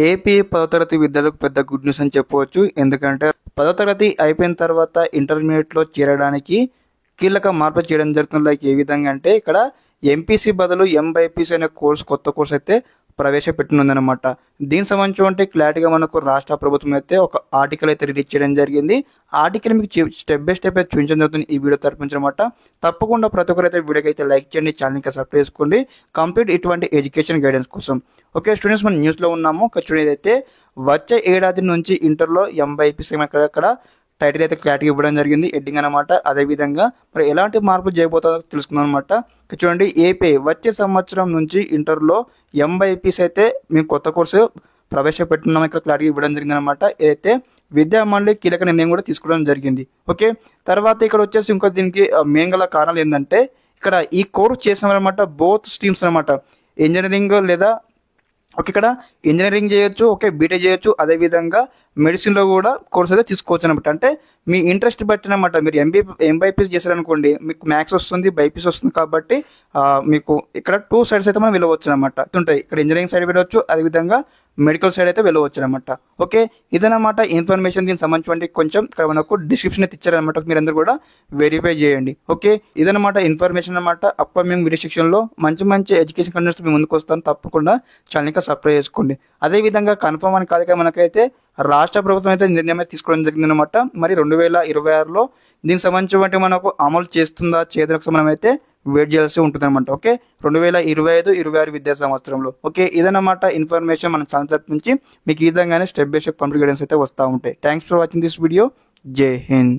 AP 10వ తరగతి విద్యార్థులకు పెద్ద గుడ్ న్యూస్ అని చెప్పవచ్చు. ఎందుకంటే 10వ తరగతి అయిపోయిన తర్వాత ఇంటర్మీడియట్‌లో చేరడానికి కీలక మార్పులు చేయడం జరుగుతుంది. లైక్ ఏ విధంగా అంటే ఇక్కడ ఎంపీసీ బదులు ఎంబైపీసీ అనే కొత్త కోర్స్ అయితే ప్రవేశపెట్టనుందనమాట. దీనికి సంబంధించి క్లారిటీగా మనకు రాష్ట్ర ప్రభుత్వం అయితే ఒక ఆర్టికల్ అయితే రిలీజ్ చేయడం జరిగింది. ఆర్టికల్ మీకు స్టెప్ బై స్టెప్ అయితే చూపించడం జరుగుతుంది ఈ వీడియో తరపునమాట. తప్పకుండా ప్రతి ఒక్కరు అయితే వీడియోకి అయితే లైక్ చేయండి, ఛానల్ ఇంకా సబ్స్క్రైబ్ చేసుకోండి కంప్లీట్ ఇటువంటి ఎడ్యుకేషన్ గైడెన్స్ కోసం. ఓకే స్టూడెంట్స్, మనం న్యూస్లో ఉన్నాము. చూడండి అయితే వచ్చే ఏడాది నుంచి ఇంటర్లో ఎంబైపీసీ అక్కడ టైటిల్ అయితే క్లారిటీ ఇవ్వడం జరిగింది, హెడ్డింగ్ అనమాట. అదేవిధంగా మరి ఎలాంటి మార్పులు చేయబోతుందో తెలుసుకుందాం అనమాట. చూడండి, ఏపీ వచ్చే సంవత్సరం నుంచి ఇంటర్లో ఎంబైపీసీ అయితే మేము కొత్త కోర్సు ప్రవేశపెట్టున్నాం ఇక్కడ క్లారిటీ ఇవ్వడం జరిగింది అనమాట. ఏదైతే విద్యా మండలి కీలక నిర్ణయం కూడా తీసుకోవడం జరిగింది. ఓకే, తర్వాత ఇక్కడ వచ్చేసి ఇంకో దీనికి మెయిన్ గల కారణాలు ఏంటంటే ఇక్కడ ఈ కోర్స్ చేసామన్నమాట బోత్ స్ట్రీమ్స్ అనమాట. ఇంజనీరింగ్ లేదా ఇక్కడ ఇంజనీరింగ్ చేయొచ్చు, బీటెక్ చేయొచ్చు, అదేవిధంగా మెడిసిన్లో కూడా కోర్స్ అయితే తీసుకోవచ్చు అనమాట. అంటే మీ ఇంట్రెస్ట్ బట్టి అనమాట. మీరు ఎంబైపీసీ చేశారనుకోండి, మీకు మ్యాథ్స్ వస్తుంది, బైపీసీ వస్తుంది, కాబట్టి మీకు ఇక్కడ 2 సైడ్స్ అయితే మనం వెళ్ళవచ్చు అనమాట. ఉంటాయి ఇక్కడ ఇంజనీరింగ్ సైడ్ వెళ్ళవచ్చు, అదేవిధంగా మెడికల్ సైడ్ అయితే వెళ్ళవచ్చు అనమాట. ఓకే, ఇదనమాట ఇన్ఫర్మేషన్. దీనికి సంబంధించి కొంచెం ఇక్కడ మనకు డిస్క్రిప్షన్ అయితే ఇచ్చారనమాట, మీరందరూ కూడా వెరిఫై చేయండి. ఓకే, ఇదనమాట ఇన్ఫర్మేషన్ అనమాట. అప్కమింగ్ వీడియో సెక్షన్లో మంచి ఎడ్యుకేషన్ కంటెంట్స్ మీ ముందుకు వస్తాను. తప్పకుండా ఛానల్ ఇంకా సబ్స్క్రైబ్ చేసుకోండి. అదేవిధంగా కన్ఫర్మ్ అని కాదు, మనకైతే రాష్ట్ర ప్రభుత్వం అయితే నిర్ణయం అయితే తీసుకోవడం జరిగింది అనమాట. మరి 2026లో దీనికి సంబంధించి మనకు అమలు చేస్తుందా చేయడానికి మనం అయితే వెయిట్ చేయాల్సి ఉంటుంది అనమాట. ఓకే, 2025-26 విద్యా సంవత్సరంలో. ఓకే, ఇదన్నమాట ఇన్ఫర్మేషన్ మన ఛానల్ తరపు నుంచి మీకు ఈ విధంగానే step by step complete guidance అయితే వస్తూ ఉంటాయి. Thanks for watching this video. జై హింద్.